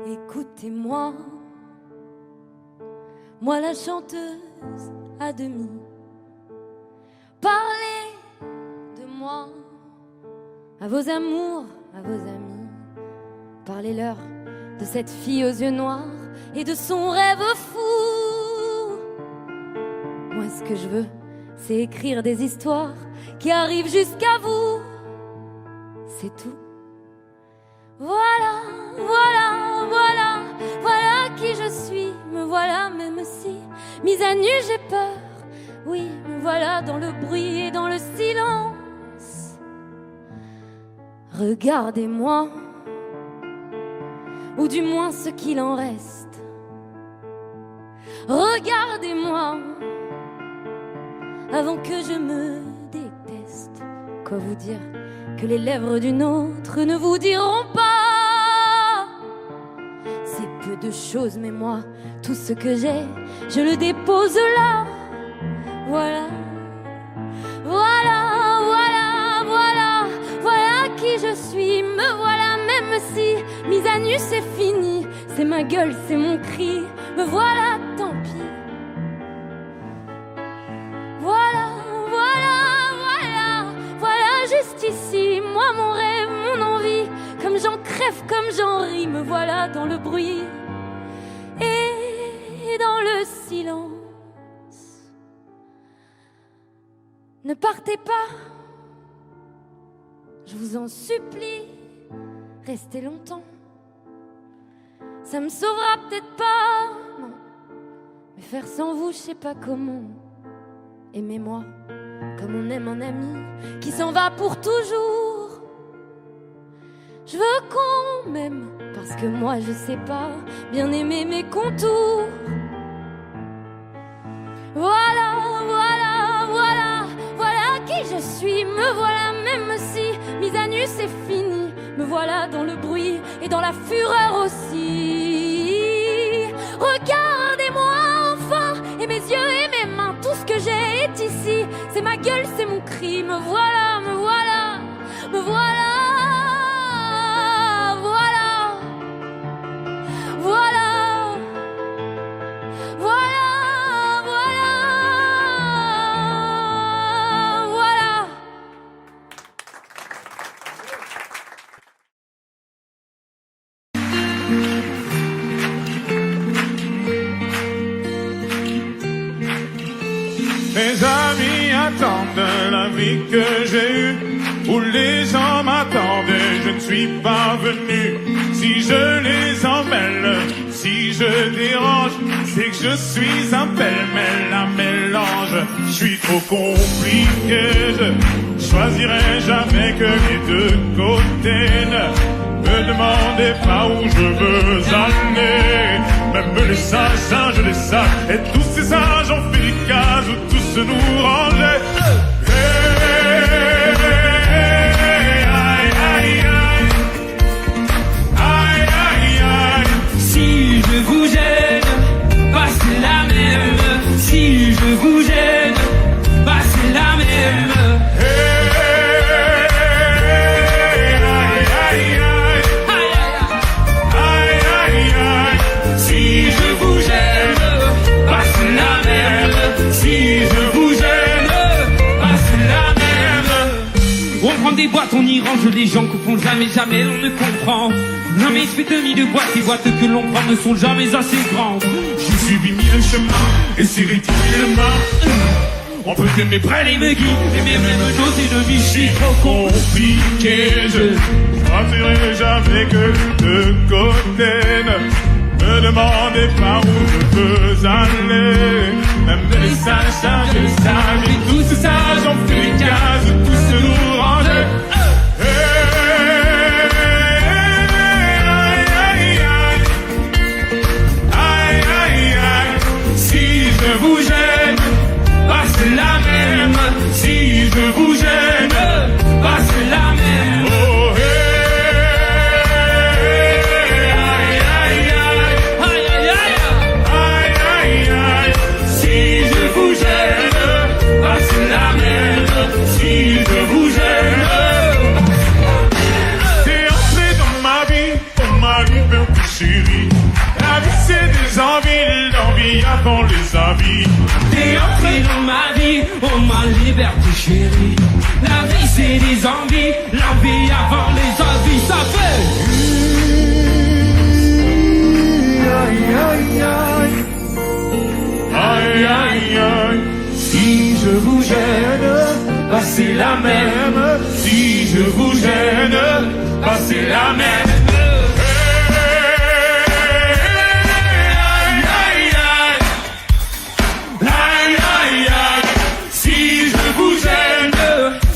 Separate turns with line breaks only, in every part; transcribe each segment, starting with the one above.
Écoutez-moi, moi la chanteuse à demi. Parlez de moi à vos amours, à vos amis. Parlez-leur de cette fille aux yeux noirs et de son rêve fou. Moi ce que je veux, c'est écrire des histoires qui arrivent jusqu'à vous. C'est tout. Voilà, voilà, voilà, voilà qui je suis. Me voilà même si, mise à nu j'ai peur. Oui, me voilà dans le bruit et dans le silence. Regardez-moi, ou du moins ce qu'il en reste. Regardez-moi, avant que je me déteste. Quoi vous dire que les lèvres d'une autre ne vous diront pas? C'est peu de choses, mais moi, tout ce que j'ai, je le dépose là. Voilà, voilà, voilà, voilà, voilà qui je suis. Me voilà même si, mise à nu c'est fini. C'est ma gueule, c'est mon cri. Me voilà, tant pis. Voilà, voilà, voilà, voilà juste ici. Moi mon rêve, mon envie. Comme j'en crève, comme j'en ris. Me voilà dans le bruit et dans le silence. Ne partez pas, je vous en supplie, restez longtemps. Ça me sauvera peut-être pas, non, mais faire sans vous, je sais pas comment. Aimez-moi comme on aime un ami qui s'en va pour toujours. Je veux qu'on m'aime parce que moi je sais pas bien aimer mes contours. Voilà, voilà, voilà, voilà qui je suis. Me voilà même si, mise à nu c'est fini. Me voilà dans le bruit et dans la fureur aussi. Regardez-moi enfin, et mes yeux et mes mains, tout ce que j'ai est ici. C'est ma gueule, c'est mon cri. Me voilà, me voilà, me voilà. Voilà, voilà, voilà, voilà, voilà.
Mes amis attendent la vie que j'ai eue, où les gens m'attendent et je ne suis pas venu. Si je les emmêle, si je dérange, c'est que je suis un pêle-mêle, un mélange. Je suis trop compliqué, je choisirai jamais que les deux côtés. Ne me demandez pas où je veux aller. Même les sages, je les sages, et tous ces sages ont fait des cases où tous nous rangeaient.
Si je vous gêne, bah c'est la même. Si je vous gêne, bah c'est la même. Si je vous gêne, bah c'est la même. Si je vous gêne, bah c'est la même. On prend des boîtes, on y range les gens qu'on font jamais, jamais on ne comprend. Non mais je fais demi de boîtes, les boîtes que l'on prend ne sont jamais assez grandes.
J'ai suivi mille chemins et c'est retiré le main. On peut aimer près
Elle me guide, et mes mêmes choses et de vie, je suis trop
compliqué. Je choisirai jamais que de côté. Ne me demandez pas où je veux aller. Même les sages, je les sages, et tous ces sages ont fait des cases, tous nous rangeaient.
Si je vous gêne, bah c'est la même. Si je vous gêne, bah c'est la même.
Oh,
Si je vous gêne, bah c'est la même. Si je vous gêne.
dans les avis.
T'es entré dans ma vie, oh ma liberté chérie. La vie c'est des envies, l'envie avant les envies, ça fait.
Aïe aïe aïe. Aïe aïe aïe. Si je vous gêne, bah c'est la même. Si je vous gêne, bah c'est la même. La même, si je vous gêne,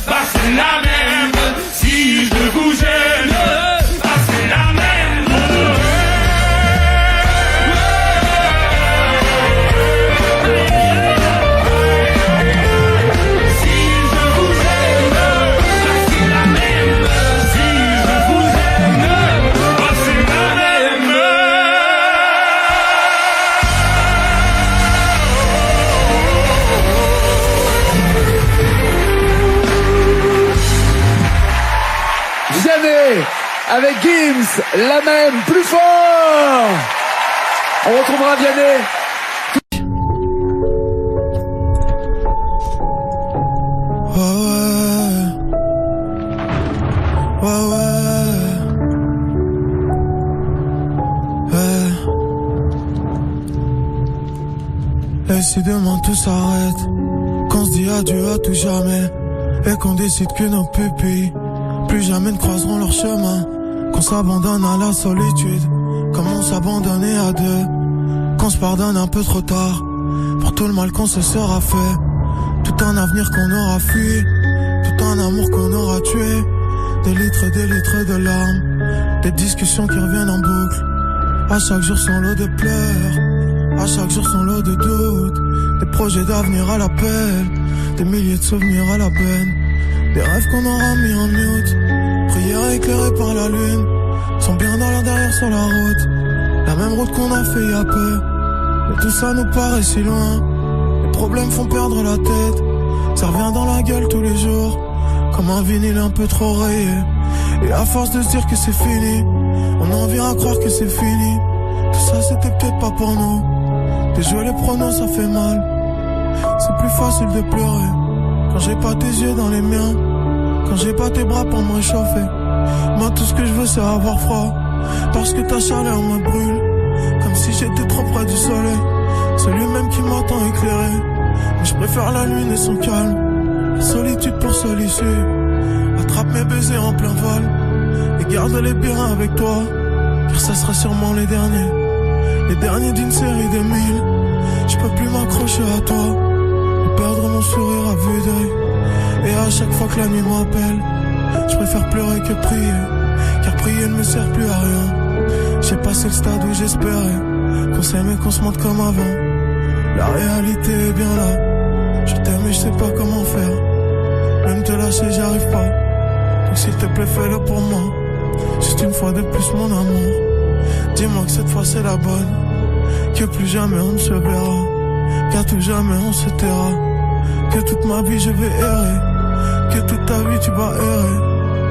bah c'est la même. Si je vous gêne, bah c'est la même. Si je vous gêne, bah c'est la même.
Vianney avec Gims, la même, plus fort. On retrouvera Vianney.
Et si demain tout s'arrête, qu'on se dit adieu à tout jamais, et qu'on décide que nos pupilles plus jamais ne croiseront leur chemin, qu'on s'abandonne à la solitude, comme on s'abandonnait à deux, qu'on se pardonne un peu trop tard, pour tout le mal qu'on se sera fait, tout un avenir qu'on aura fui, tout un amour qu'on aura tué, des litres de larmes, des discussions qui reviennent en boucle, à chaque jour son lot de pleurs, à chaque jour son lot de doutes, des projets d'avenir à l'appel, des milliers de souvenirs à la benne, des rêves qu'on aura mis en mute, prières éclairées par la lune, sont bien dans la derrière sur la route, la même route qu'on a fait il y a peu, mais tout ça nous paraît si loin, les problèmes font perdre la tête, ça revient dans la gueule tous les jours, comme un vinyle un peu trop rayé, et à force de se dire que c'est fini, on en vient à croire que c'est fini, tout ça c'était peut-être pas pour nous, déjouer les pronos ça fait mal, c'est plus facile de pleurer quand j'ai pas tes yeux dans les miens, quand j'ai pas tes bras pour me réchauffer. Moi tout ce que je veux c'est avoir froid, parce que ta chaleur me brûle, comme si j'étais trop près du soleil, celui même qui m'entend éclairé. Mais je préfère la lune et son calme, la solitude pour seule issue. Attrape mes baisers en plein vol, et garde-les bien avec toi, car ça sera sûrement les derniers d'une série de 1000. Je peux plus m'accrocher à toi, perdre mon sourire à vue d'œil. Et à chaque fois que la nuit m'appelle, je préfère pleurer que prier, car prier ne me sert plus à rien. J'ai passé le stade où j'espérais qu'on s'aime et qu'on se montre comme avant. La réalité est bien là, je t'aime et je sais pas comment faire. Même te lâcher j'y arrive pas, donc s'il te plaît fais-le pour moi. Juste une fois de plus mon amour, dis-moi que cette fois c'est la bonne, que plus jamais on ne se verra, qu'à tout jamais on se taira, que toute ma vie je vais errer, que toute ta vie tu vas errer,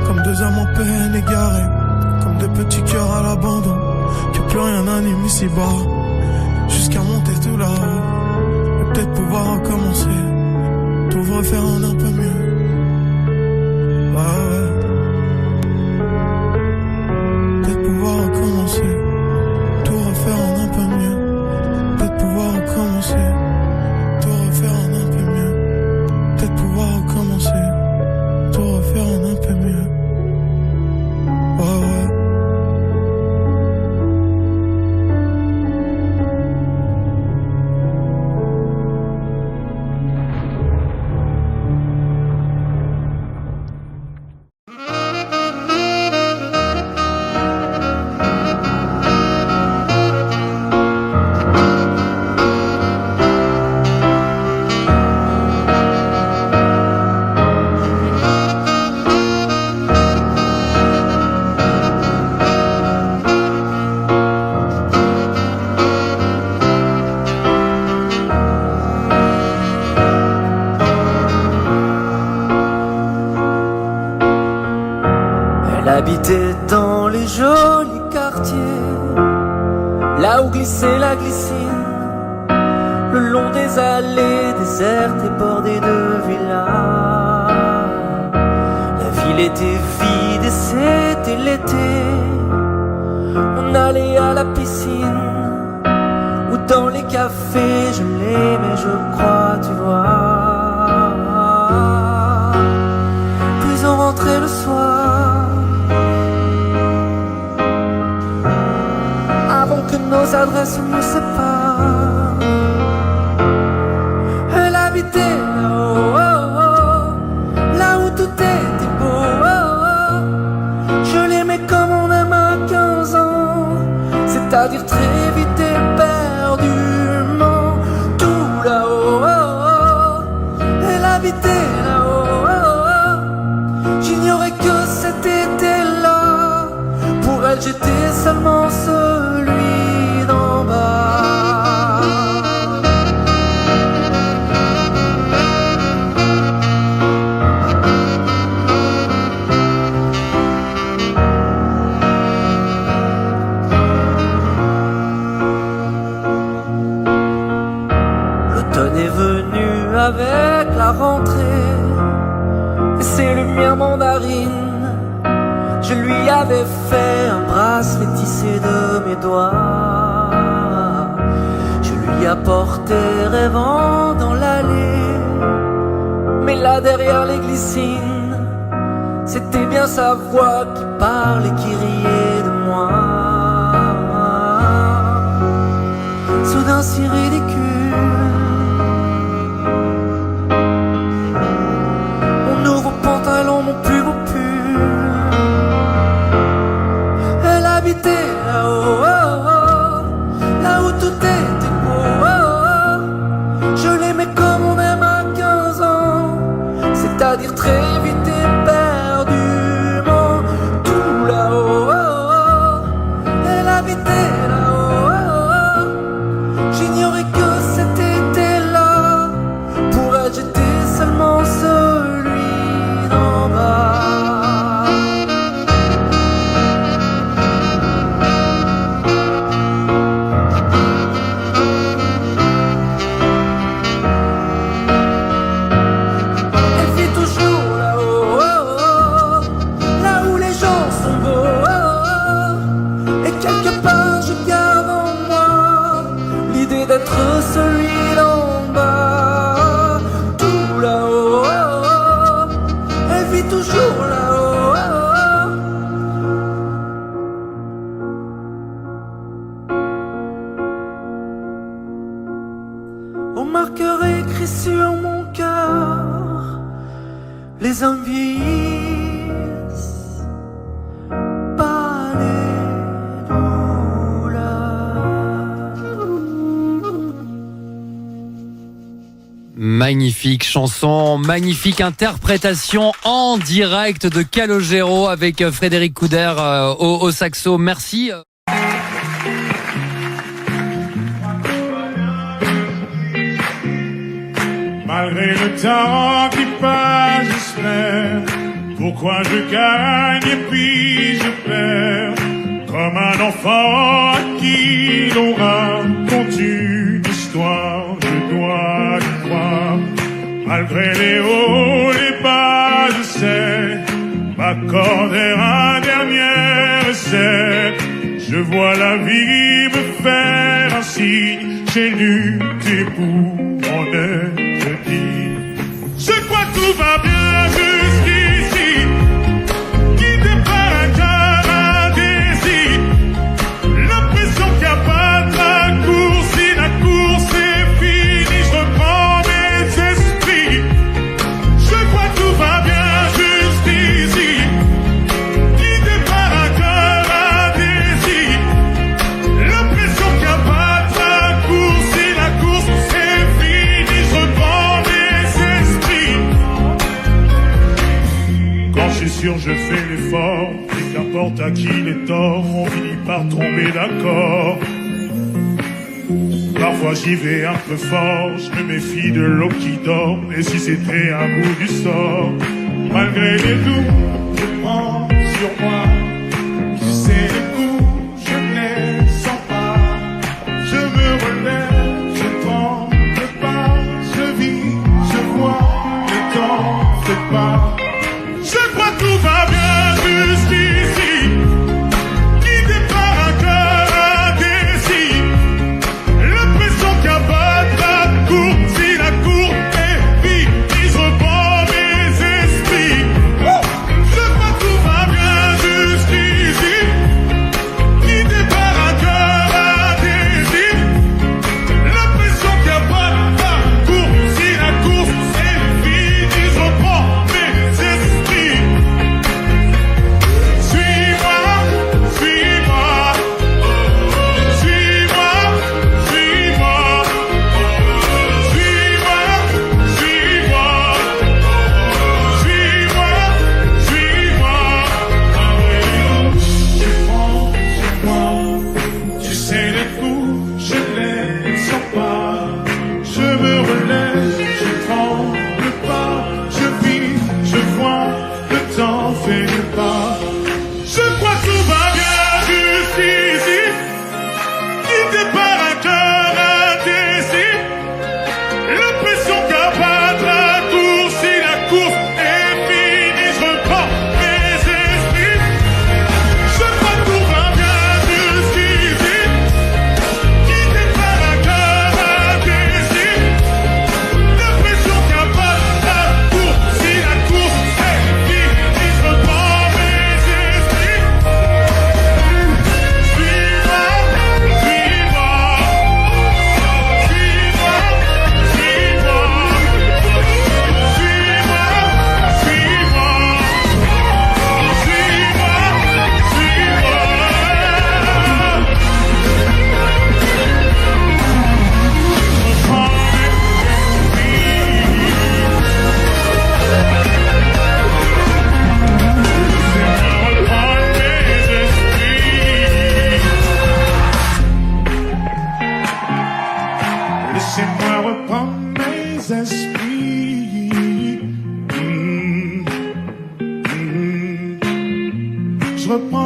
comme deux âmes en peine égarées, comme deux petits cœurs à l'abandon, que plus rien n'anime ici-bas, jusqu'à monter tout là-haut, et peut-être pouvoir recommencer, tout refaire en un peu mieux. Ouais. Peut-être pouvoir recommencer, tout refaire en un peu mieux, peut-être pouvoir recommencer, tout refaire en un peu mieux, peut-être pouvoir recommencer, tout refaire en un peu mieux. Ouais.
Habitait dans les jolis quartiers, là où glissait la glycine, le long des allées désertes et bordées de villas. La ville était vide et c'était l'été. On allait à la piscine ou dans les cafés. Je l'aimais, je crois, tu vois. Puis on rentrait le soir, avant que nos adresses nous séparent. Elle habitait là-haut, oh, oh, là où tout était beau, oh, oh. Je l'aimais comme on aime à 15 ans, c'est-à-dire très vite éperdument. Tout là-haut, oh, oh. Elle habitait là-haut, oh, oh. J'ignorais que cet été-là, pour elle j'étais seulement celui d'en bas. L'automne est venu avec la rentrée et ses lumières mandarines. Je lui avais fait un bracelet tissé de mes doigts. Je lui apportais rêvant dans l'allée, mais là derrière les glycines, c'était bien sa voix qui parlait, qui riait de moi. Soudain si ridicule, mon nouveau pantalon, mon plus beau pull. Elle habitait là-haut, oh, oh, là où tout était beau, oh, oh. Je l'aimais comme on aime à 15 ans, c'est-à-dire très vite éperdument. Tout là-haut, oh, oh. Elle habitait là-haut, oh, oh. J'ignorais que cet été-là, pour elle j'étais seulement celui d'en bas. Elle vit toujours là-haut, oh, oh, là où les gens sont beaux, oh, oh. Et quelque part je garde en moi l'idée d'être celui d'en bas. Tout là-haut, oh, oh. Elle vit toujours là-haut, oh, oh. Au marqueur écrit sur mon cœur, les hommes vieillissent, pas les douleurs.
Magnifique chanson, magnifique interprétation en direct de Calogero avec Frédéric Couder au saxo. Merci.
Malgré le temps qui passe, j'espère. Pourquoi je gagne et puis je perds? Comme un enfant à qui l'on raconte une histoire, je dois y croire. Malgré les hauts, les bas, je sais m'accorder un dernier essai. Je vois la vie me faire un signe. J'ai lutté pour en être dit. Je crois que tout va bien jusqu'ici, guidé par un cœur indécis. L'impression qu'il n'y a pas de raccourci, la course est finie. Je reprends mes esprits. Je crois que tout va bien jusqu'ici, guidé par un cœur indécis. L'impression qu'il n'y a pas de raccourci, la course est finie. Je reprends mes esprits. Quand je suis sûr, je fais l'effort. Et qu'importe à qui les torts, on finit par tomber d'accord. Parfois j'y vais un peu fort, je me méfie de l'eau qui dort. Et si c'était un bout du sort, malgré les doutes, je prends sur moi. Tu sais les coups, je ne les sens pas. Je me relève, je tends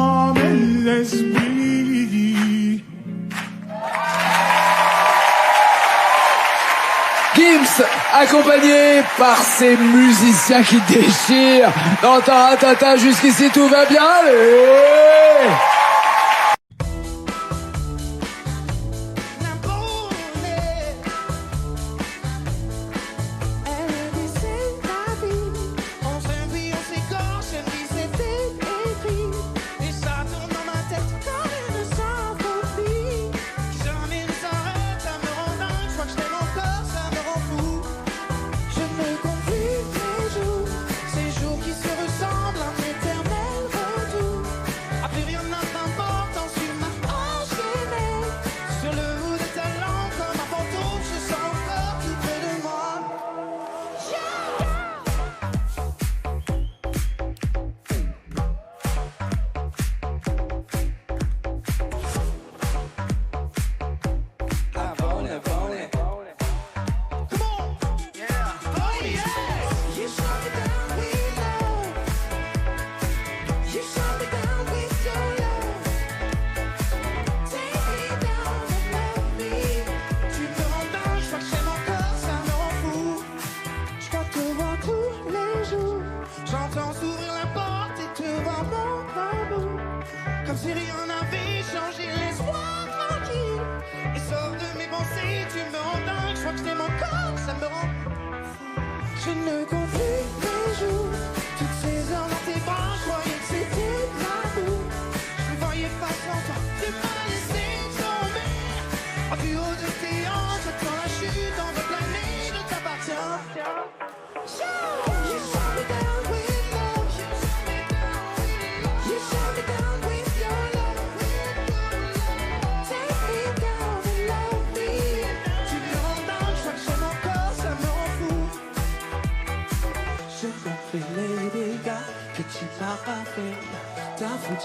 dans mes esprits.
Gims, accompagné par ces musiciens qui déchirent. Dans Taratata, jusqu'ici tout va bien. Allez!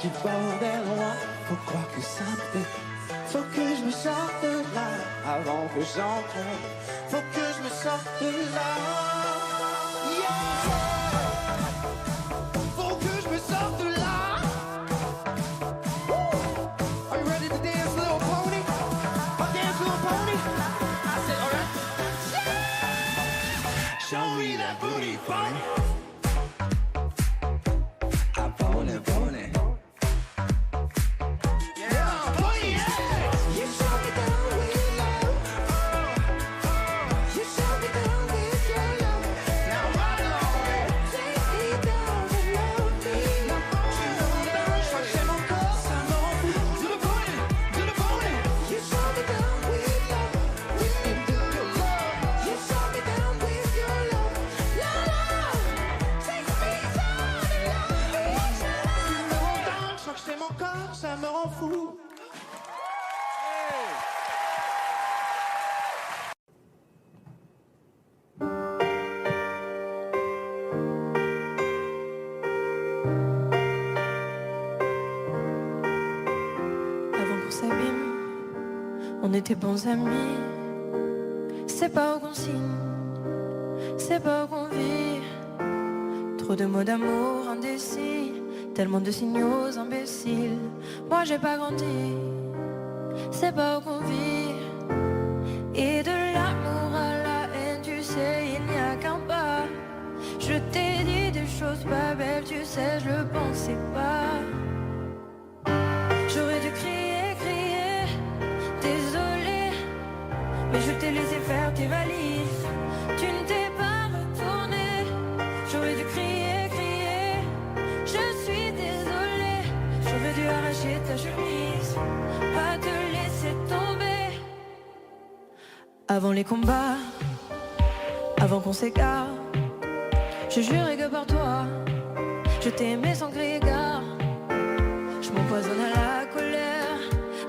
Du bordel loin, faut croire que ça me fait. Faut que je me sorte de là avant que j'entre. Faut que je me sorte de là. Yeah. Faut que je me sorte de là. Are you ready to dance, little pony? I'll dance, little pony. I said, alright. Yeah. Show me that booty, pony. I want it, want it. Ça me rend fou.
Avant qu'on s'abîme, on était bons amis. C'est pas où qu'on signe, c'est pas où qu'on vit. Trop de mots d'amour indécis, tellement de signaux imbéciles. Moi j'ai pas grandi, c'est pas où qu'on vit. Et de l'amour à la haine, tu sais, il n'y a qu'un pas. Je t'ai dit des choses pas belles, tu sais, je le pensais pas. J'aurais dû crier, crier, désolé, mais je t'ai laissé faire tes valises. Tu ne t'es pas retourné, j'aurais dû crier, crier, je suis désolée. J'aurais dû arracher ta chemise, pas te laisser tomber. Avant les combats, avant qu'on s'égare, je jurais que par toi, je t'aimais sans crier gare. Je m'empoisonne à la colère,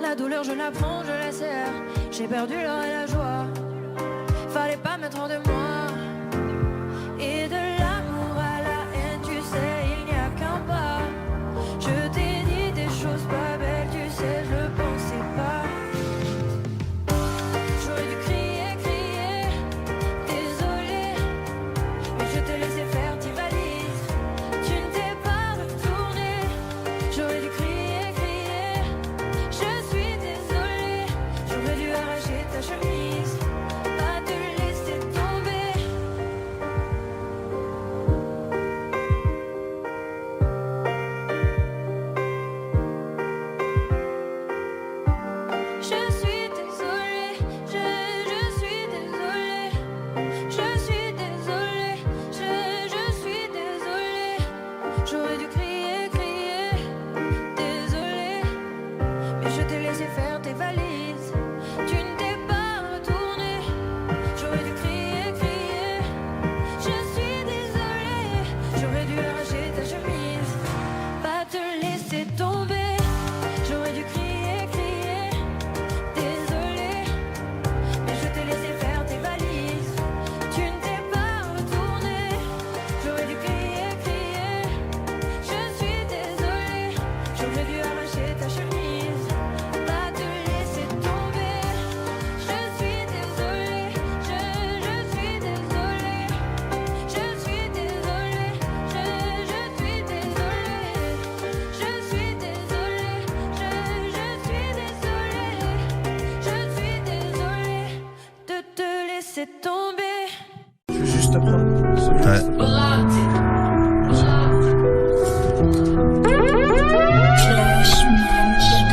la douleur je la prends, je la serre. J'ai perdu l'or et la joie, fallait pas mettre hors de moi. Et de l'amour à la haine, tu sais, il n'y a qu'un pas. Je t'ai dit des choses pas belles, tu sais, je le pensais pas. J'aurais dû crier, crier, désolé, mais je t'ai laissé faire tes valises. Tu ne t'es pas retourné, j'aurais dû crier.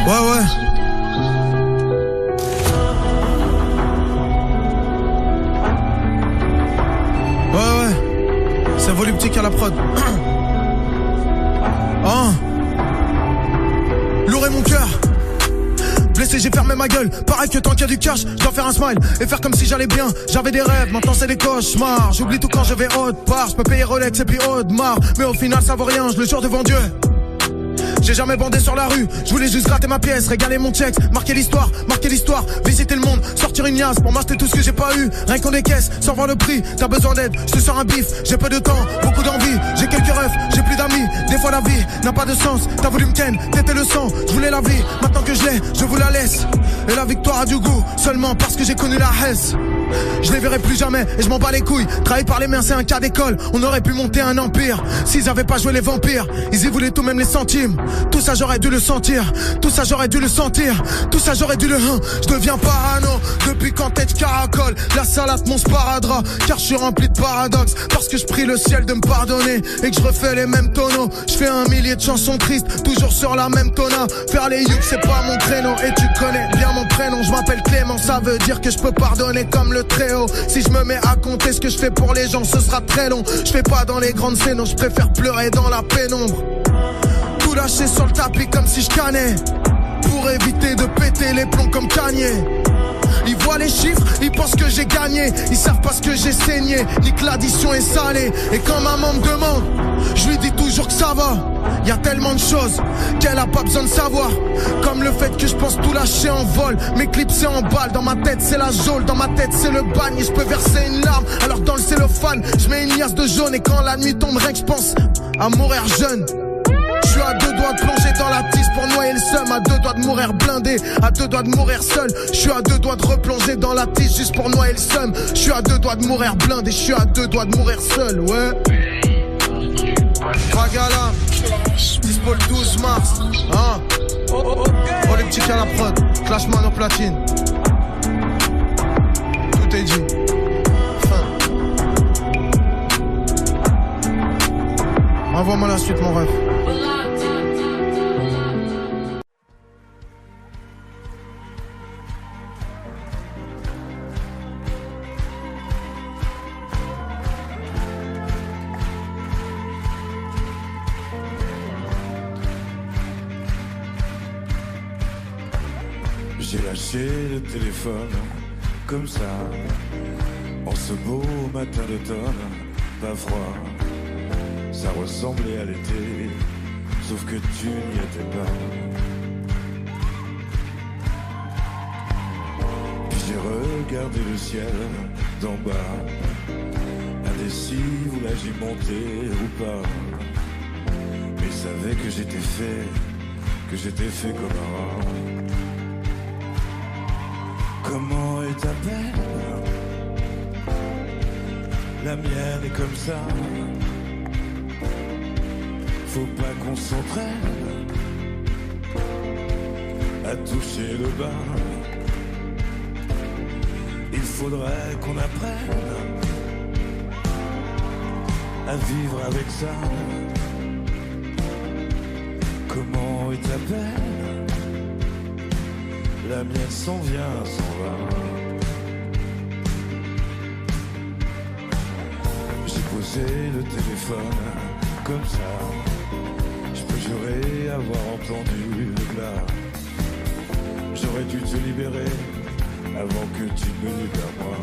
Ouais, ouais. Ouais, ouais. C'est voluptique à la prod. Hein. Lourd est mon cœur. Blessé, j'ai fermé ma gueule. Pareil que tant qu'il y a du cash, je dois faire un smile et faire comme si j'allais bien. J'avais des rêves, maintenant c'est des cauchemars. J'oublie tout quand je vais autre part. Je peux payer Rolex et puis Audemars, mais au final ça vaut rien, je le jure devant Dieu. J'ai jamais bandé sur la rue, je voulais juste gratter ma pièce, régaler mon checks, marquer l'histoire, visiter le monde, sortir une liasse pour m'acheter tout ce que j'ai pas eu. Rien qu'on des caisses, sans voir le prix, t'as besoin d'aide, je te sors un bif, j'ai peu de temps, beaucoup d'envie, j'ai quelques rêves, j'ai plus d'amis, des fois la vie n'a pas de sens, t'as voulu me ken, t'étais le sang, je voulais la vie, maintenant que je l'ai, je vous la laisse. Et la victoire a du goût, seulement parce que j'ai connu la Hesse. Je les verrai plus jamais et je m'en bats les couilles. Travailler par les mains c'est un cas d'école. On aurait pu monter un empire s'ils avaient pas joué les vampires. Ils y voulaient tout, même les centimes. Tout ça j'aurais dû le sentir. Tout ça j'aurais dû le sentir. Tout ça j'aurais dû le Je deviens parano depuis quand tête caracole. La salade mon sparadrap. Car je suis rempli de paradoxes. Parce que je prie le ciel de me pardonner et que je refais les mêmes tonneaux. Je fais 1 millier de chansons tristes, toujours sur la même tona. Faire les yeux c'est pas mon créneau. Et tu connais bien mon prénom. Je m'appelle Clément, ça veut dire que je peux pardonner comme le très haut. Si je me mets à compter ce que je fais pour les gens, ce sera très long. Je fais pas dans les grandes scènes, je préfère pleurer dans la pénombre. Tout lâcher sur le tapis comme si je cannais, pour éviter de péter les plombs comme Kanye. Ils voient les chiffres, ils pensent que j'ai gagné. Ils savent pas ce que j'ai saigné, ni que l'addition est salée. Et quand maman me demande, je lui dis toujours que ça va. Y a tellement de choses qu'elle a pas besoin de savoir. Comme le fait que je pense tout lâcher en vol. Mes clips c'est en balle, dans ma tête c'est la geôle. Dans ma tête c'est le bagne et je peux verser une larme. Alors dans le cellophane, je mets une liasse de jaune. Et quand la nuit tombe, rien que je pense à mourir jeune. Je suis à 2 doigts de plonger dans la tisse pour noyer le seum. À 2 doigts de mourir blindé, à 2 doigts de mourir seul. Je suis à 2 doigts de replonger dans la tisse juste pour noyer le seum. Je suis à 2 doigts de mourir blindé, je suis à 2 doigts de mourir seul, ouais. Bagala, dispo le 12 mars, hein. Oh les petits à la prod, Clashman au platine. Tout est dit. Fin. Envoie-moi la suite mon rêve.
J'ai lâché le téléphone, comme ça, en ce beau matin d'automne, pas froid, ça ressemblait à l'été, sauf que tu n'y étais pas. Puis j'ai regardé le ciel d'en bas, indécis où j'y monter ou pas, mais je savais que j'étais fait comme un rat. Comment est ta peine? La mienne est comme ça. Faut pas qu'on s'entraîne à toucher le bas. Il faudrait qu'on apprenne à vivre avec ça. Comment est ta peine? La mienne s'en vient, s'en va. J'ai posé le téléphone comme ça. Je peux jurer avoir entendu le glas. J'aurais dû te libérer avant que tu me libères moi.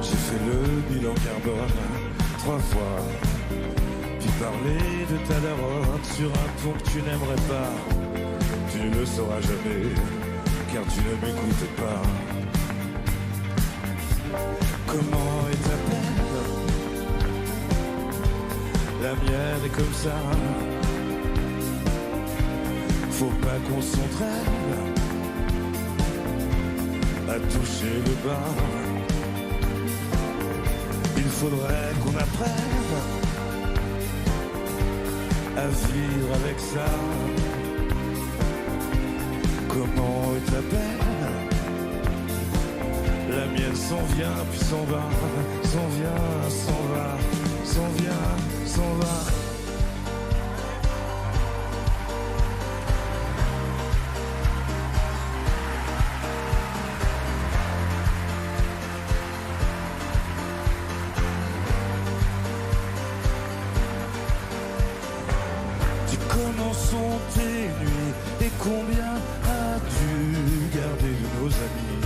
J'ai fait le bilan carbone 3 fois. Puis parler de ta daronne sur un ton que tu n'aimerais pas. Tu ne le sauras jamais, car tu ne m'écoutes pas. Comment est ta peine? La mienne est comme ça. Faut pas qu'on s'entraîne à toucher le bas. Il faudrait qu'on apprenne à vivre avec ça. Comment est ta peine? La mienne s'en vient puis s'en va, s'en vient, s'en va, s'en vient, s'en va.
Dis comment sont tes nuits et combien as-tu gardé de nos amis?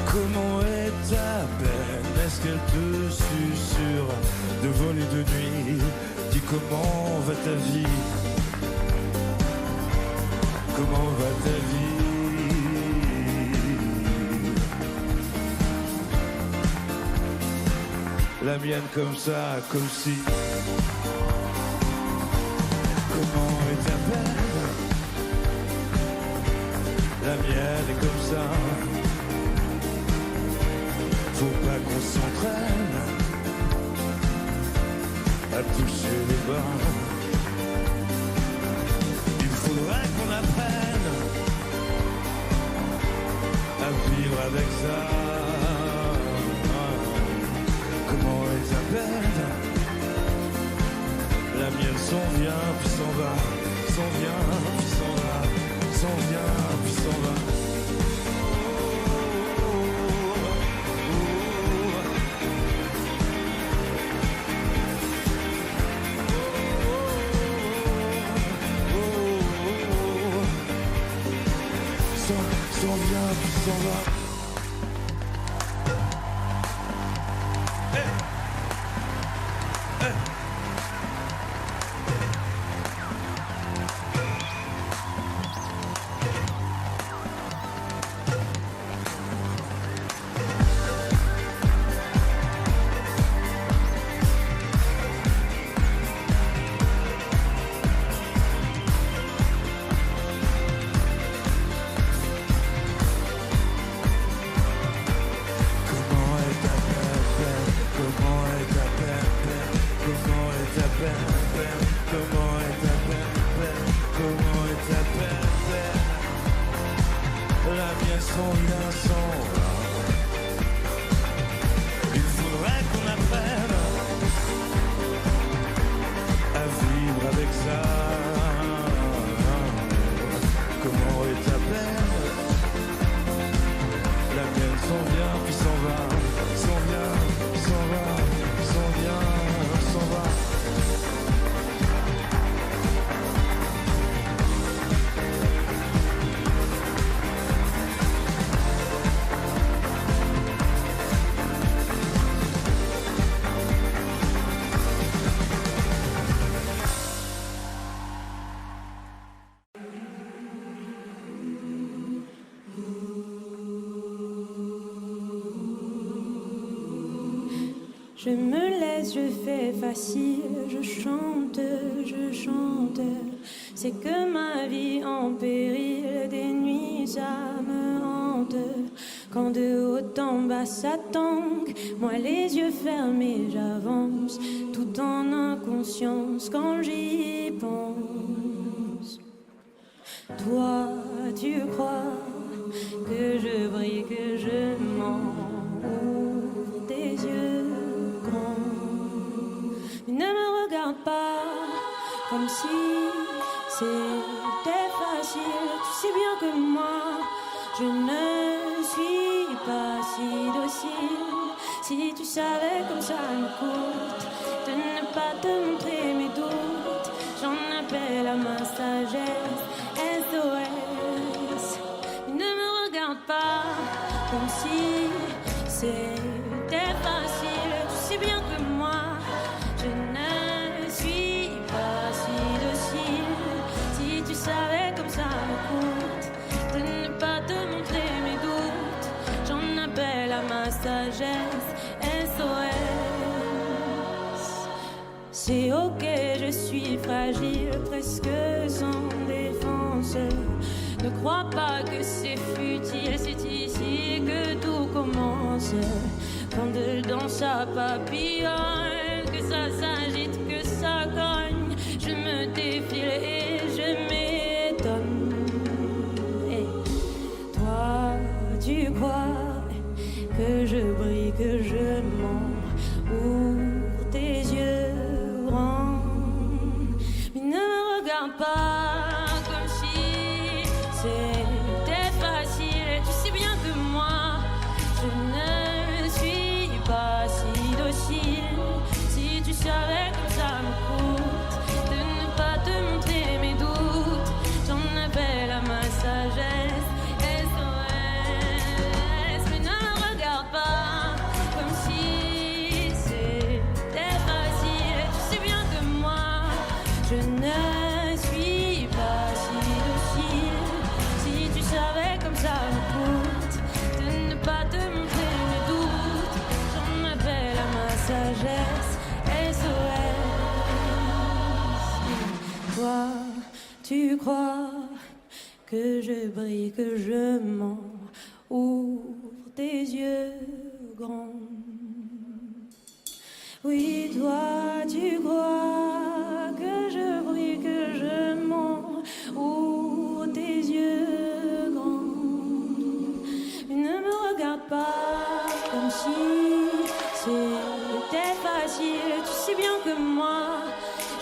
Comment est ta peine? Est-ce qu'elle te susurre de vol et de nuit? Dis comment va ta vie? Comment va ta vie? La mienne comme ça, comme si. Comment est ta peine? La mienne est comme ça. Faut pas qu'on s'entraîne à toucher les bords. Il faudrait qu'on apprenne à vivre avec ça. Comment est ta peine? La mienne s'en vient puis s'en va, s'en vient puis s'en va, s'en vient puis s'en va. S'en vient puis s'en va.
Je me laisse, je fais facile, je chante. C'est que ma vie en péril, des nuits ça me hante. Quand de haut en bas ça tangue, moi les yeux fermés j'avance, tout en inconscience quand j'y pense. Toi tu crois que je brille, que je mens, ouvre tes yeux. Ne me regarde pas comme si c'était facile. Tu sais bien que moi, je ne suis pas si docile. Si tu savais comme ça me coûte de ne pas te montrer mes doutes, j'en appelle à ma sagesse, SOS. Ne me regarde pas comme si c'était facile. Tu sais bien que moi, je ne suis pas si docile. Si tu savais comme ça me coûte de ne pas te montrer mes doutes, j'en appelle à ma sagesse, SOS. C'est ok, je suis fragile, presque sans défense. Ne crois pas que c'est futile, c'est ici que tout commence. Quand dedans ça papillonne, que ça s'agite, que ça cogne, je me défile et je m'étonne. Et toi, tu crois que je brille, que je mens, ouvre tes yeux grands, mais ne me regarde pas comme si c'était facile. Tu sais bien que moi, je ne suis pas si docile. Si tu savais comme ça me coûte Je ne suis pas si docile. Si tu savais comme ça me coûte de ne pas te montrer mes doutes, j'en appelle à ma sagesse. SOS. Toi, tu crois que je brille, que je mens. Ouvre tes yeux grands. Oui, toi, tu crois que je brille, que je mens. Ouvre tes yeux grands. Mais ne me regarde pas comme si c'était facile. Tu sais bien que moi,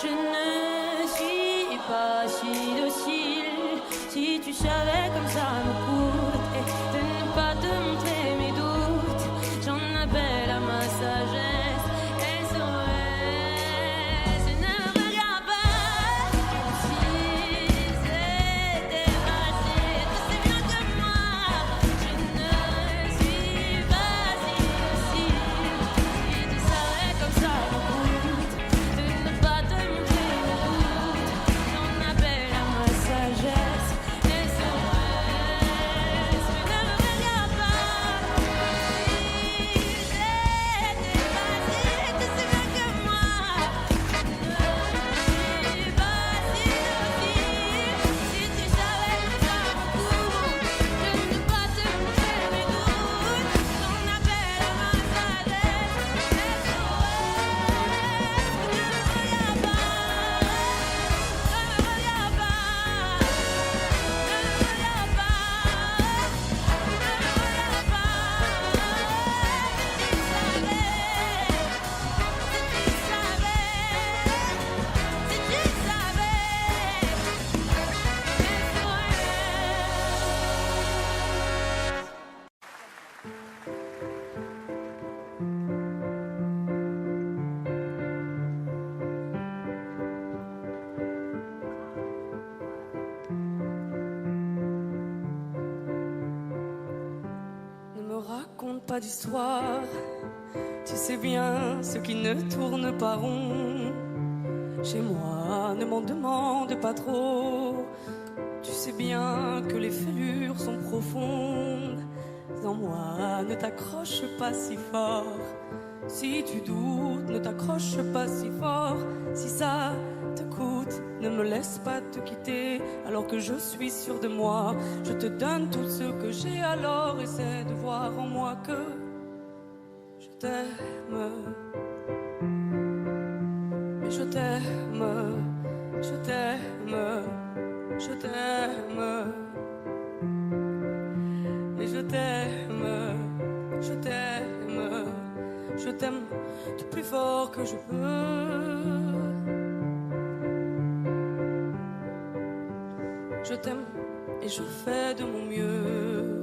je ne suis pas si docile. Si tu savais comme ça me coûte de ne pas te montrer mes doutes, j'en appelle à ma sagesse.
Pas d'histoire, tu sais bien ce qui ne tourne pas rond. Chez moi, ne m'en demande pas trop. Tu sais bien que les fêlures sont profondes. En moi, ne t'accroche pas si fort. Si tu doutes, ne t'accroche pas si fort. Si ça te coûte, ne me laisse pas te quitter. Alors que je suis sûr de moi, je te donne tout ce que j'ai. Alors essaie de voir en moi que je t'aime. Mais je t'aime, je t'aime, je t'aime. Mais je t'aime, je t'aime, je t'aime du plus fort que je peux. Je t'aime et je fais de mon mieux.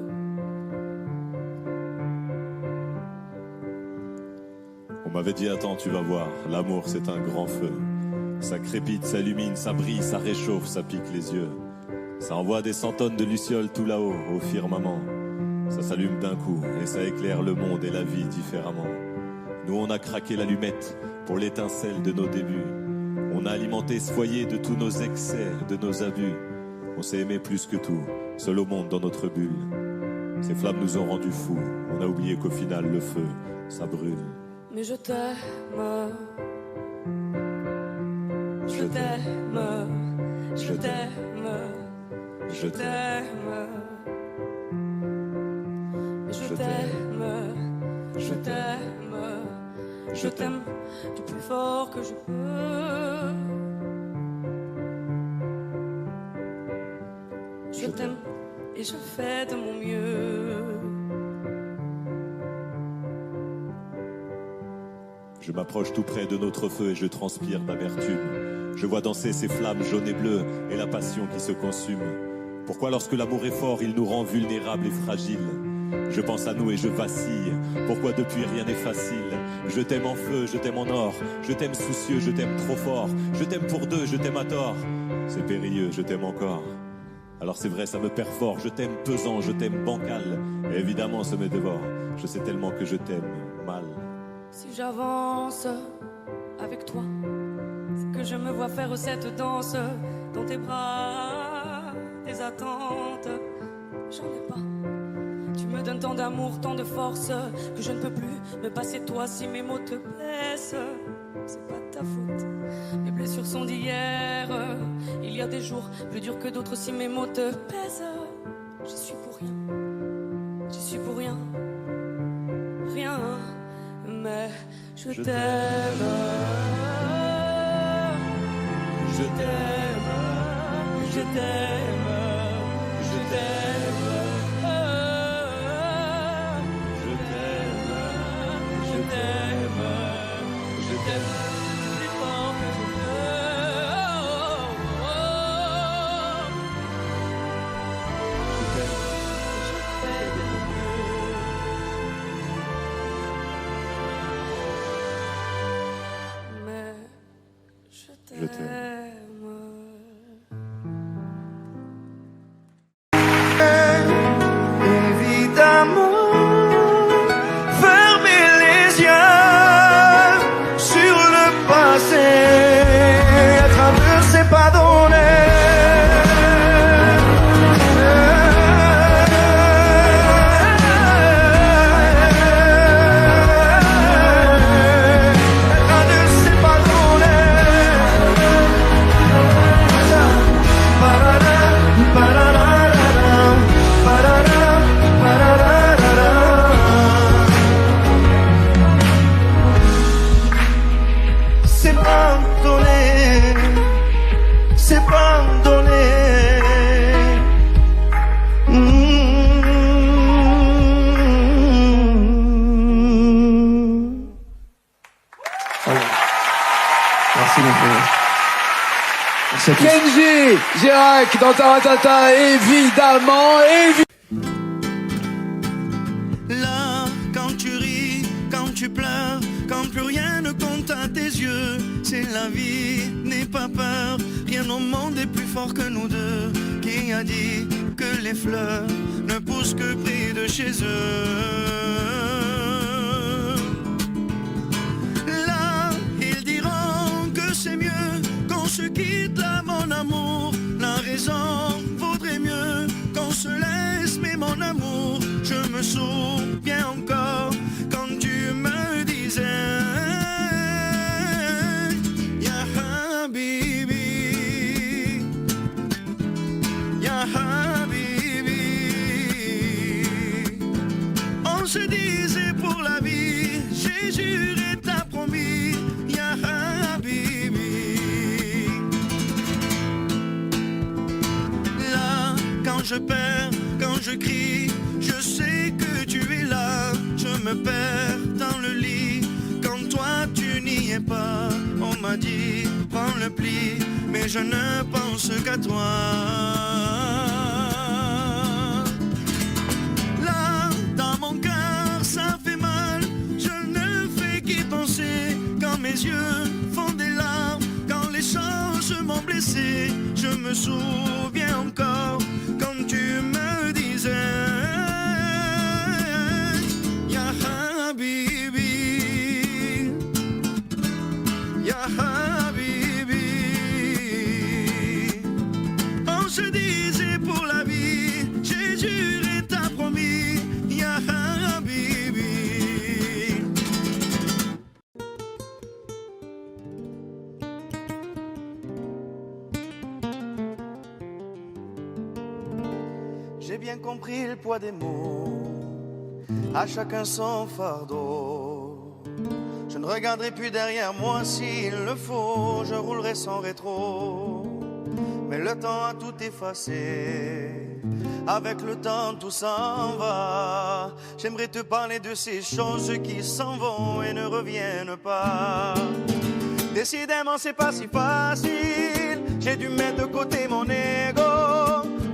On m'avait dit attends, tu vas voir, l'amour c'est un grand feu. Ça crépite, ça illumine, ça brille, ça réchauffe, ça pique les yeux. Ça envoie des 100 tonnes de lucioles tout là-haut, au firmament. Ça s'allume d'un coup et ça éclaire le monde et la vie différemment. Nous on a craqué l'allumette pour l'étincelle de nos débuts. On a alimenté ce foyer de tous nos excès, de nos abus. On s'est aimé plus que tout, seul au monde dans notre bulle. Ces flammes nous ont rendus fous, on a oublié qu'au final le feu, ça brûle.
Mais je t'aime, je t'aime, je t'aime, je t'aime. Je t'aime, je t'aime, je t'aime du plus fort que je peux. Je t'aime et je fais de mon mieux.
Je m'approche tout près de notre feu et je transpire d'amertume. Je vois danser ces flammes jaunes et bleues et la passion qui se consume. Pourquoi lorsque l'amour est fort, il nous rend vulnérables et fragiles? Je pense à nous et je vacille. Pourquoi depuis rien n'est facile? Je t'aime en feu, je t'aime en or. Je t'aime soucieux, je t'aime trop fort. Je t'aime pour deux, je t'aime à tort. C'est périlleux, je t'aime encore. Alors c'est vrai, ça me perfore. Je t'aime pesant, je t'aime bancal. Et évidemment, ça me dévore. Je sais tellement que je t'aime mal.
Si j'avance avec toi, c'est que que je me vois faire cette danse dans tes bras, tes attentes. J'en ai pas. Tu me donnes tant d'amour, tant de force que je ne peux plus me passer de toi si mes mots te blessent. C'est pas de ta faute. Mes blessures sont d'hier. Il y a des jours plus durs que d'autres si mes mots te pèsent. J'y suis pour rien. J'y suis pour rien. Rien. Mais je t'aime. Je t'aime. Je t'aime. Je t'aime. Je t'aime. Je t'aime. Je t'aime. Si fort que je
Je t'aime.
Évidemment, fermez les yeux sur le passé. Être un peu, c'est pas donné.
Kenji Girac dans Taratata, évidemment,
Là, quand tu ris, quand tu pleures, quand plus rien ne compte à tes yeux, c'est la vie, n'aie pas peur, rien au monde est plus fort que nous deux. Qui a dit que les fleurs ne poussent que près de chez eux? Là, ils diront que c'est mieux qu'on se quitte là, mon amour. La raison vaudrait mieux qu'on se laisse, mais mon amour, je me souviens encore quand tu me disais Ya Habibi, Ya Habibi. On se disait pour la vie, j'ai juré, t'as promis Ya Habibi. Là, quand je perds, quand je crie, je sais que tu es là. Je me perds dans le lit quand toi tu n'y es pas. On m'a dit prends le pli, mais je ne pense qu'à toi. Là, dans mon cœur, ça fait mal. Je ne fais qu'y penser quand mes yeux font des larmes, quand les choses m'ont blessé. Je me souviens encore quand tu me disais Ya Habibi, Ya Habibi. On se disait pour la vie, j'ai juré, t'as promis Ya Habibi. J'ai bien compris le poids des mots, à chacun son fardeau. Je ne regarderai plus derrière moi s'il le faut, je roulerai sans rétro. Mais le temps a tout effacé, avec le temps tout s'en va. J'aimerais te parler de ces choses qui s'en vont et ne reviennent pas. Décidément c'est pas si facile, j'ai dû mettre de côté mon ego.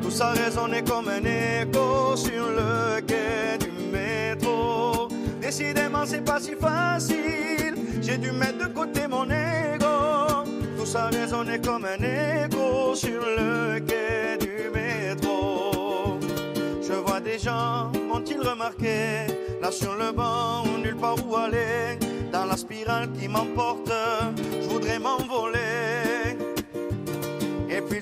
Tout ça résonnait comme un écho sur le quai du métro. Décidément c'est pas si facile, j'ai dû mettre de côté mon ego. Tout ça résonnait comme un écho sur le quai du métro. Je vois des gens, ont-ils remarqué, là sur le banc, nulle part où aller, dans la spirale qui m'emporte, je voudrais m'envoler.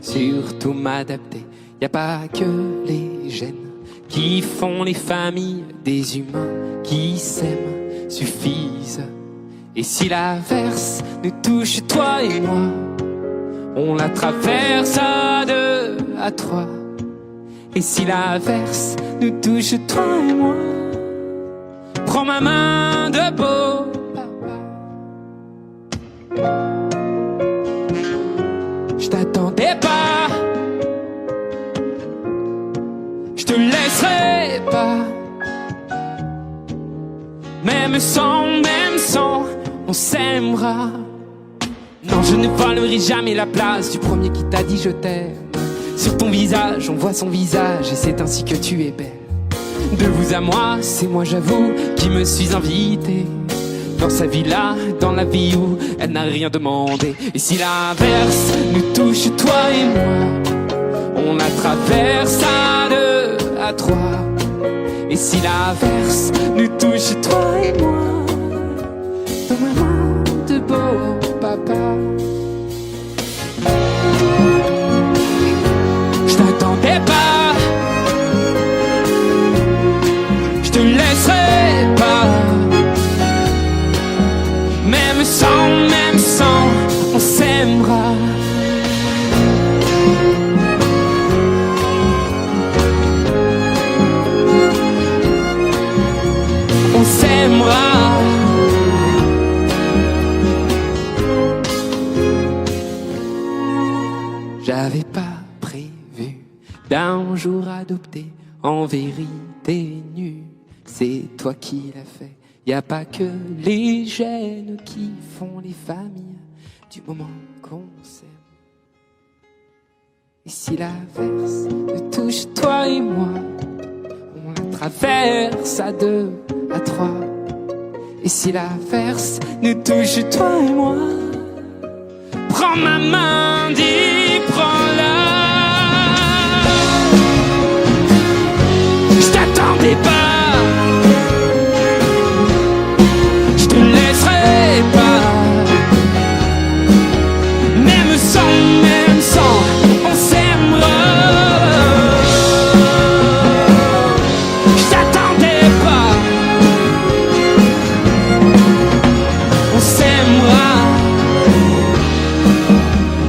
surtout m'adapter. Y a pas que les gènes qui font les familles, des humains qui s'aiment suffisent. Et si l'averse nous touche, toi et moi, on la traverse à 2, à 3. Et si l'averse nous touche, toi et moi, prends ma main de beau papa. Je t'attendais pas, je te laisserai pas. Même sans, on s'aimera. Non, je ne volerai jamais la place du premier qui t'a dit je t'aime. Sur ton visage, on voit son visage et c'est ainsi que tu es belle. De vous à moi, c'est moi j'avoue qui me suis invité dans sa villa, dans la vie où elle n'a rien demandé. Et si l'averse nous touche, toi et moi, on la traverse à 2, à 3. Et si l'averse nous touche, toi et moi, dans ma main de beau papa. Je t'attendais pas, je te laisserai pas. Même sans, on s'aimera. On s'aimera. J'avais pas prévu d'un jour adopter, en vérité nu. C'est toi qui l'as fait. Y a pas que les gènes qui font les familles du moment qu'on s'aime. Et si l'averse nous touche, toi et moi, on la traverse à 2, à 3. Et si l'averse nous touche, toi et moi, prends ma main, dis prends-la. Je t'attendais pas, je te laisserai pas. Même sans, on s'aimera. Je t'attendais pas, on s'aimera.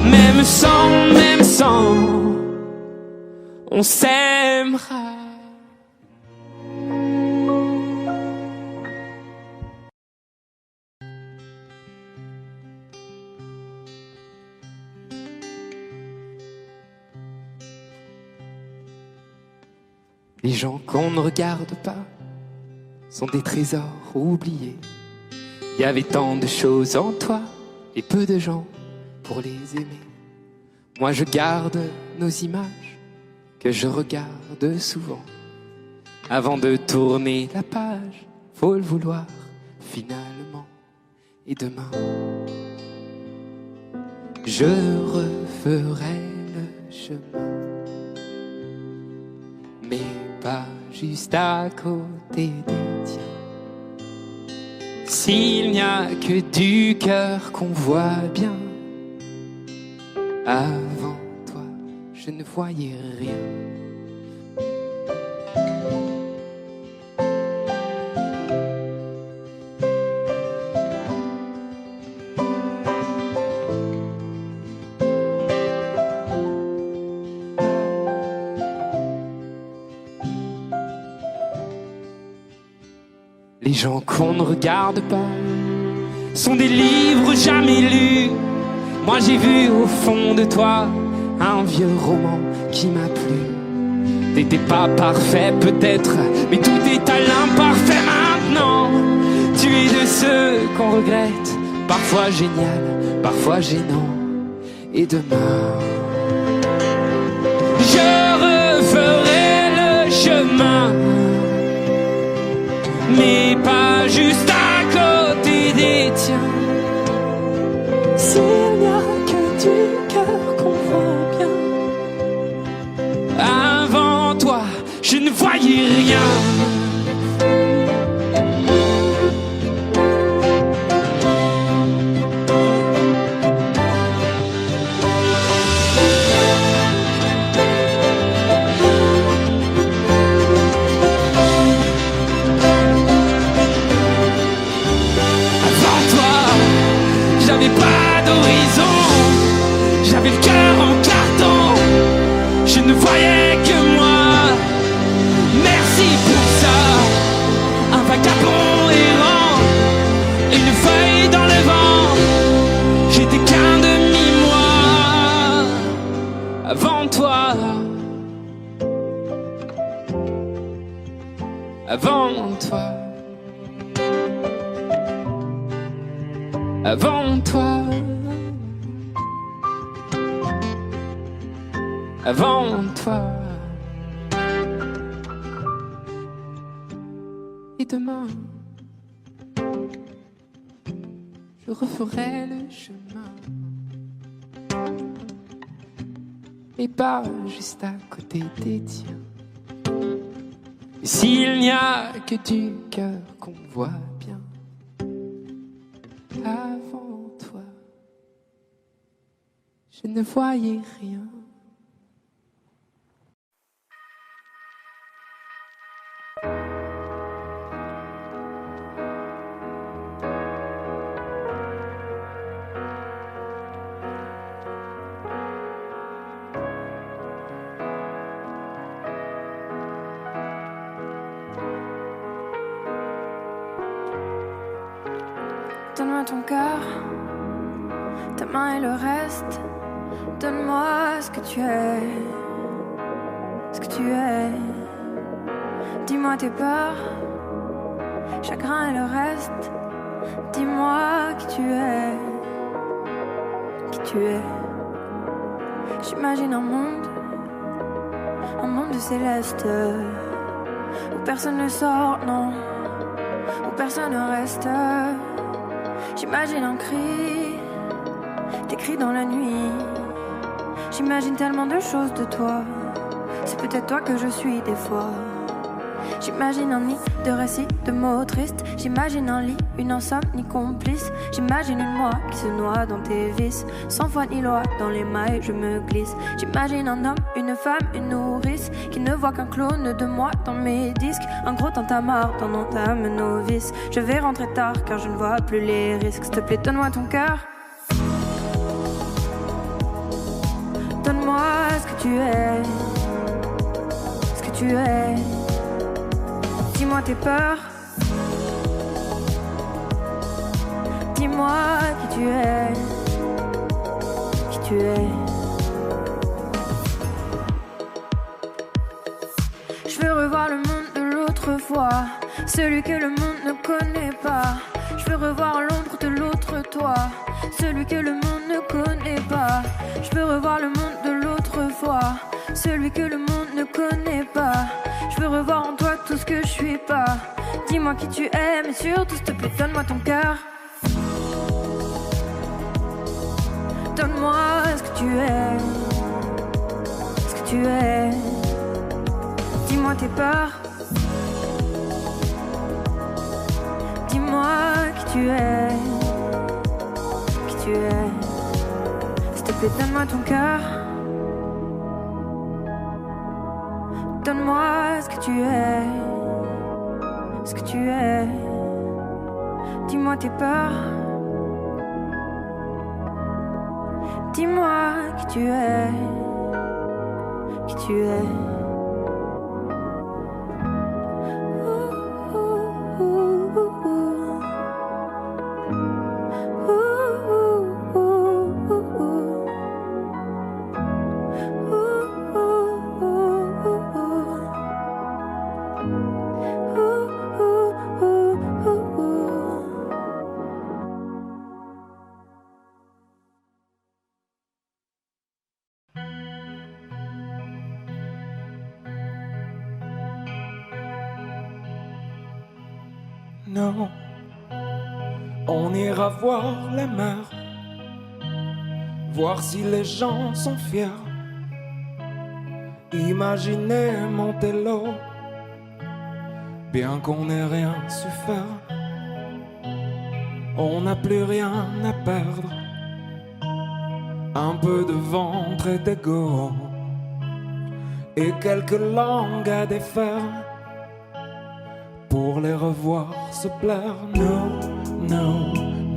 Même sans, on s'aimera. Les gens qu'on ne regarde pas sont des trésors oubliés. Il y avait tant de choses en toi et peu de gens pour les aimer. Moi je garde nos images que je regarde souvent. Avant de tourner la page, faut le vouloir finalement. Et demain, je referai le chemin, mais pas juste à côté des tiens. S'il n'y a que du cœur qu'on voit bien, avant toi, je ne voyais rien. Les gens qu'on ne regarde pas sont des livres jamais lus. Moi j'ai vu au fond de toi un vieux roman qui m'a plu. T'étais pas parfait peut-être, mais tout est à l'imparfait maintenant. Tu es de ceux qu'on regrette, parfois génial, parfois gênant. Et demain, je referai le chemin, mais pas juste à côté des tiens. S'il n'y a que du cœur qu'on voit bien, avant toi, je ne voyais rien. avant toi. Et demain, je referai le chemin, mais pas juste à côté des tiens. Et s'il n'y a que du cœur qu'on voit bien, avant toi, je ne voyais rien.
Donne-moi ton cœur, ta main et le reste. Donne-moi ce que tu es, ce que tu es. Dis-moi tes peurs, chagrin et le reste. Dis-moi qui tu es, qui tu es. J'imagine un monde de céleste, où personne ne sort, non, où personne ne reste. J'imagine un cri, des cris dans la nuit. J'imagine tellement de choses de toi. C'est peut-être toi que je suis des fois. J'imagine un nid de récits, de mots tristes. J'imagine un lit, une insomnie complice. J'imagine une moi qui se noie dans tes vices. Sans foi ni loi, dans les mailles je me glisse. J'imagine un homme, une femme, une nourrice, qui ne voit qu'un clone de moi dans mes disques. Un gros tintamarre dans entame novice. Je vais rentrer tard car je ne vois plus les risques. S'il te plaît, donne-moi ton cœur. Donne-moi ce que tu es, ce que tu es. Dis-moi tes peurs, dis-moi qui tu es, qui tu es. Je veux revoir le monde de l'autre fois, celui que le monde ne connaît pas. Je veux revoir l'ombre de l'autre toi, celui que le monde ne connaît pas. Je veux revoir le monde de l'autre fois, celui que le monde ne connaît pas. Je veux revoir en toi tout ce que je suis pas. Dis-moi qui tu es, mais surtout s'il te plaît, donne-moi ton cœur. Donne-moi ce que tu es, ce que tu es. Dis-moi tes peurs, dis-moi qui tu es, qui tu es. S'il te plaît, donne-moi ton cœur. Donne-moi ce que tu es, ce que tu es. Dis-moi tes peurs, dis-moi qui tu es, qui tu es.
Non, on ira voir la mer, voir si les gens sont fiers. Imaginez Montello, bien qu'on n'ait rien su faire. On n'a plus rien à perdre, un peu de ventre et d'ego, et quelques langues à défaire. Pour les revoir se plaire, non, non,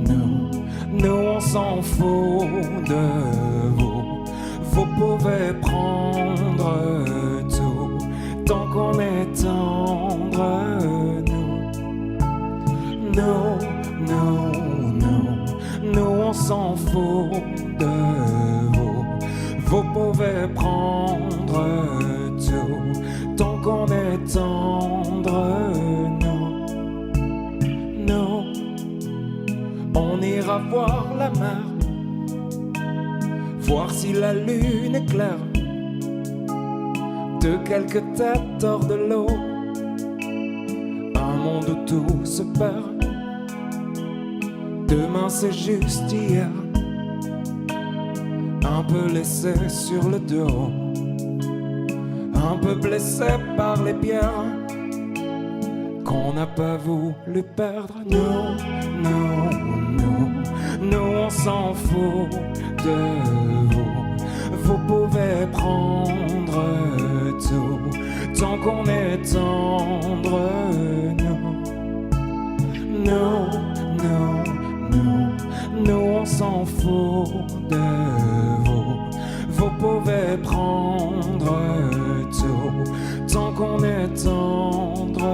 non, nous on s'en fout de vous. Vous pouvez prendre tout, tant qu'on est tendre, nous, non, non, nous on s'en fout de vous. Vous pouvez prendre tout, tant qu'on est tendre. On ira voir la mer, voir si la lune est claire.
de quelques têtes hors de l'eau. Un monde où tout se perd. Demain c'est juste hier. Un peu laissé sur le dos, un peu blessé par les pierres qu'on n'a pas voulu perdre. Nous, on s'en fout de vous. Vous pouvez prendre tout tant qu'on est tendre. Nous, on s'en fout de vous. Vous pouvez prendre tout tant qu'on est tendre.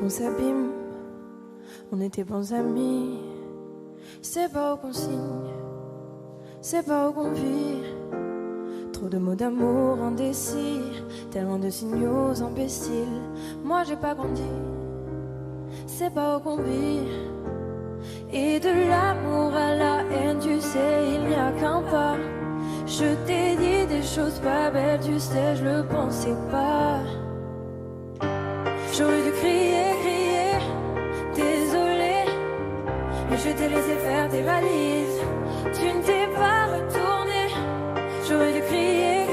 On s'abîme, on était bons amis. C'est pas où qu'on signe, c'est pas où qu'on vit. Trop de mots d'amour indécis, tellement de signaux imbéciles. Moi j'ai pas grandi, c'est pas où qu'on vit. Et de l'amour à la haine, tu sais, il n'y a qu'un pas. Je t'ai dit des choses pas belles, tu sais, je le pensais pas. J'aurais dû crier, désolé, mais je t'ai laissé faire tes valises. Tu ne t'es pas retourné, j'aurais dû crier,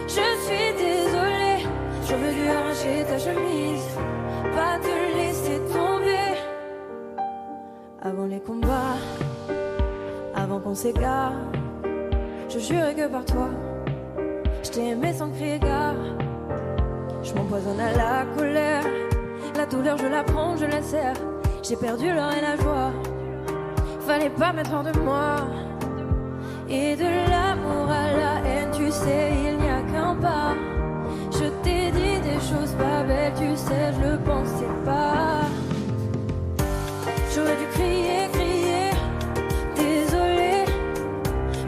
je suis désolée. J'aurais dû arracher ta chemise, pas te laisser tomber. Avant les combats, avant qu'on s'égare, je jurais que par toi, je t'ai aimé sans crier gare. Je m'empoisonne à la colère, la douleur je la prends, je la serre. J'ai perdu l'or et la joie, fallait pas mettre hors de moi. Et de l'amour à la haine, tu sais, il n'y a qu'un pas. Je t'ai dit des choses pas belles, tu sais, je le pensais pas. J'aurais dû crier, désolé,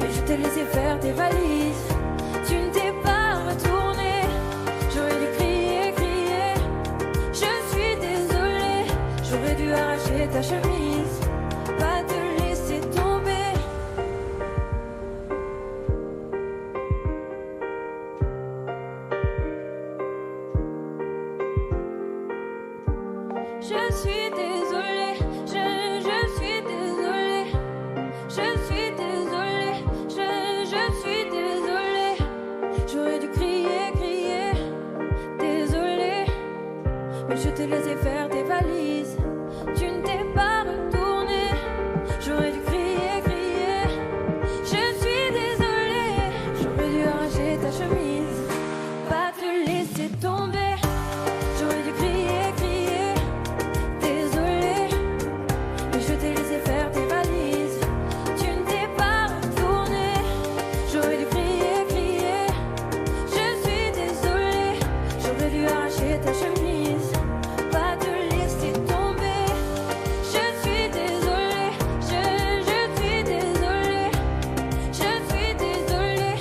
mais je t'ai laissé faire tes valises. Tu ne t'es pas retourné, j'aurais dû crier, je suis désolée. J'aurais dû arracher ta chemise, pas te laisser tomber. Je suis désolée, je suis désolée, je suis désolée, je suis désolée. J'aurais dû crier, désolée, mais je t'ai laissé faire tes valises. Tu ne t'es pas retourné, j'aurais dû crier, je suis désolée. J'aurais dû arracher ta chemise, pas te laisser tomber. J'aurais dû crier, désolée, mais je t'ai laissé faire tes valises. Tu ne t'es pas retourné, j'aurais dû crier, je suis désolée. J'aurais dû arracher ta chemise, pas te laisser tomber. Je suis désolée, je suis désolée, je suis désolée,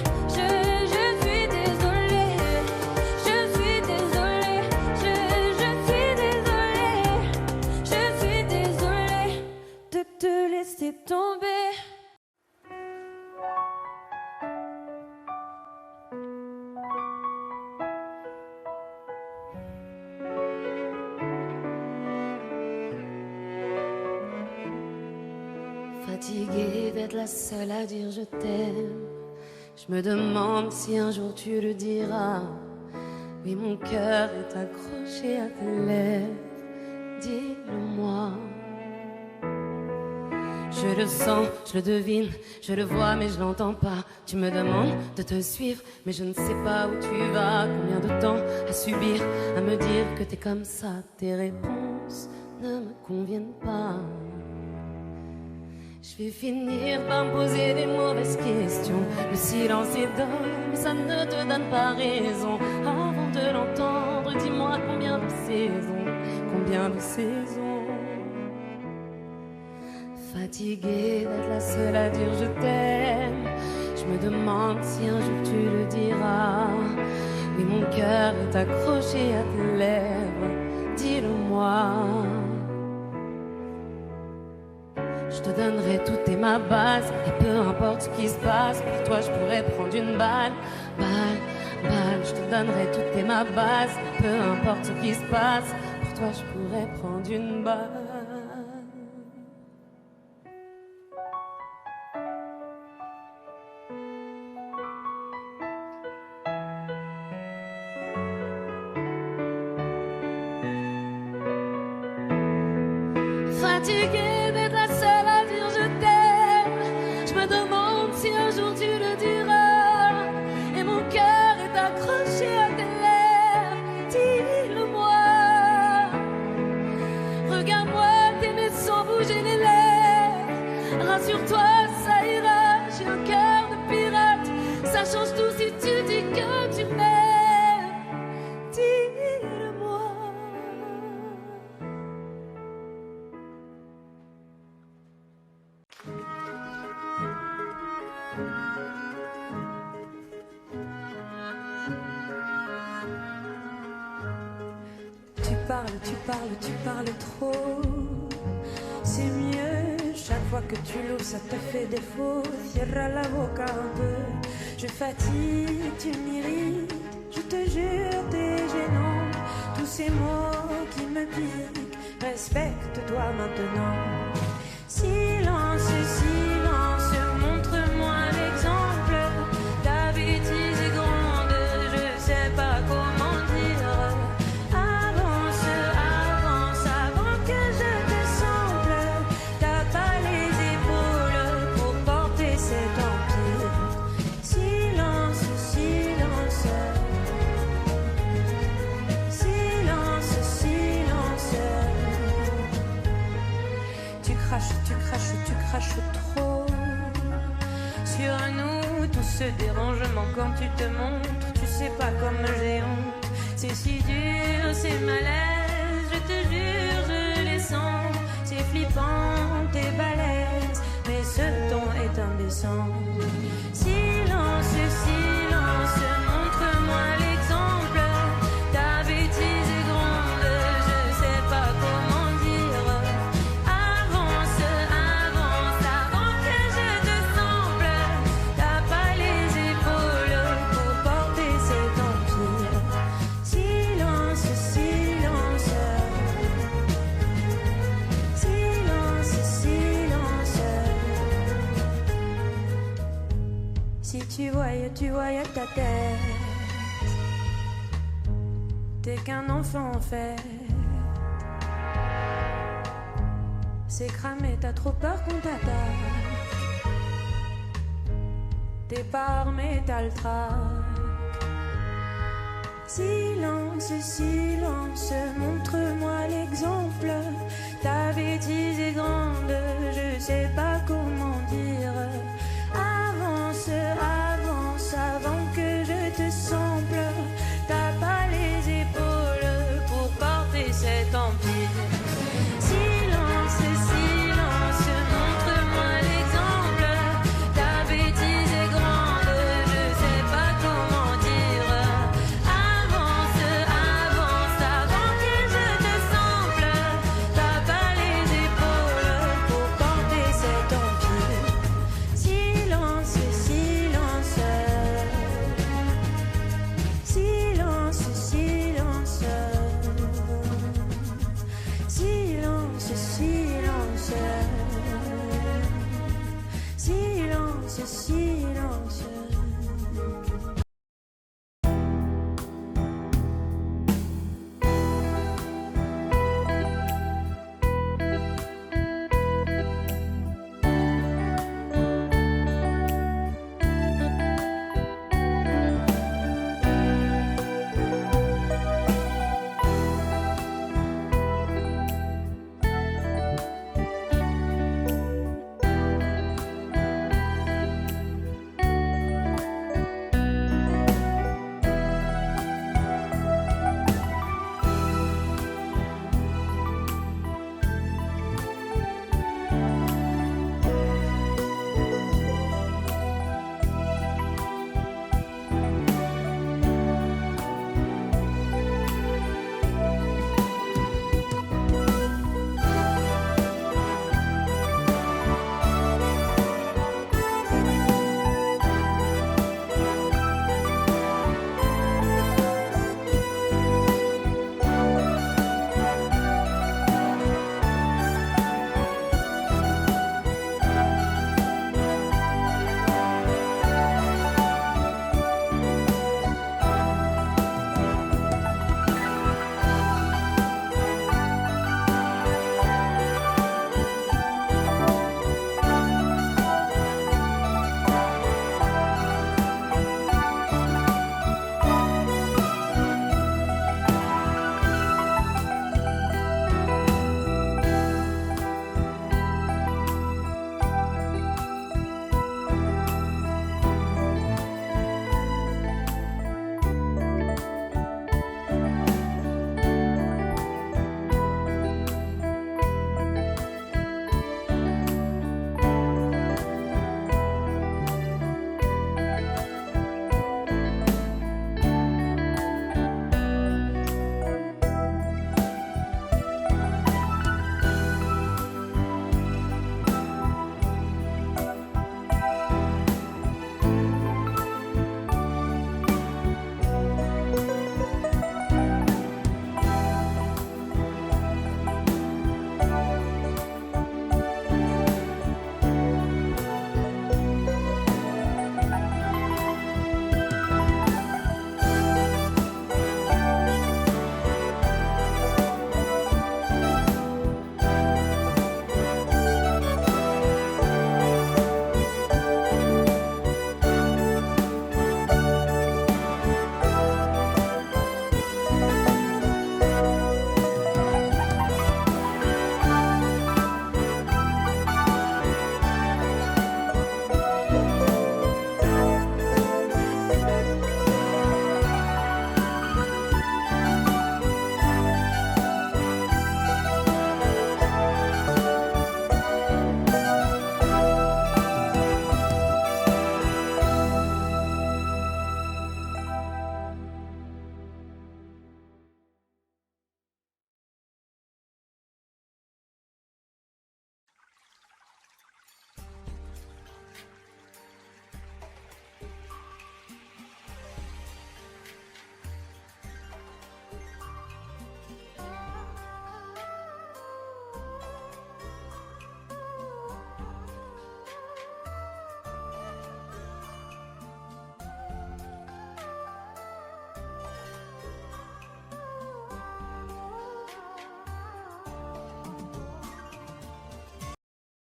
je suis désolée, je suis désolée, je suis désolée de te laisser tomber.
Fatiguée d'être la seule à dire je t'aime, je me demande si un jour tu le diras. Oui, mon cœur est accroché à tes lèvres, dis-le-moi.
Je le sens, je le devine, je le vois mais je l'entends pas. Tu me demandes de te suivre, mais je ne sais pas où tu vas. Combien de temps à subir, à me dire que t'es comme ça. Tes réponses ne me conviennent pas. Je vais finir par me poser des mauvaises questions. Le silence est d'or, mais ça ne te donne pas raison. Avant de l'entendre, dis-moi combien de saisons, combien de saisons. Fatiguée d'être la seule à dire je t'aime, je me demande si un jour tu le diras. Oui, mon cœur est accroché à tes lèvres, dis-le-moi. Je te donnerai tout et ma base, et peu importe ce qui se passe, pour toi je pourrais prendre une balle. Je te donnerai tout et ma base, peu importe ce qui se passe, pour toi je pourrais prendre une balle. Fatiguée d'être la seule à dire je t'aime, je me demande si un jour tu le diras. Et mon cœur est accroché à tes lèvres, dis-le-moi. Regarde-moi t'aimer sans bouger les lèvres. Rassure-toi, ça ira, j'ai un cœur de pirate. Ça change tout si tu dis que tu m'aimes, dis-le-moi. Tu parles trop. C'est mieux, chaque fois que tu l'ouvres, ça te fait défaut. Cierra la boca un peu. Je fatigue, tu m'irrites. Je te jure, t'es gênant. Tous ces mots qui me piquent. Respecte-toi maintenant. Silence, silence, montre-moi l'exemple. Ta bêtise est grande, je sais pas comment dire. Tu craches trop sur nous, tout ce dérangement quand tu te montres. Tu sais pas comme j'ai honte, c'est si dur, c'est malaise. Je te jure, je les sens, c'est flippant, t'es balèze, mais ce ton est indécent. Silence, silence, montre-moi l'exemple. Ta bêtise est grande, je sais pas comment dire. Tu voyais ta tête, t'es qu'un enfant en fait. C'est cramé, t'as trop peur qu'on t'attaque. T'es pas armé, t'as le trac. Silence, silence, montre-moi l'exemple. Ta bêtise est grande, je sais pas comment dire. Avance, avance, avant que je te semble. T'as pas les épaules pour porter cet empire. Silence, silence, montre-moi l'exemple. Ta bêtise est grande, je sais pas comment dire. Avance, avance, avant que je te semble. T'as pas les épaules pour porter cet empire. Silence, silence. Silence, silence. Silence, silence. Silence, silence.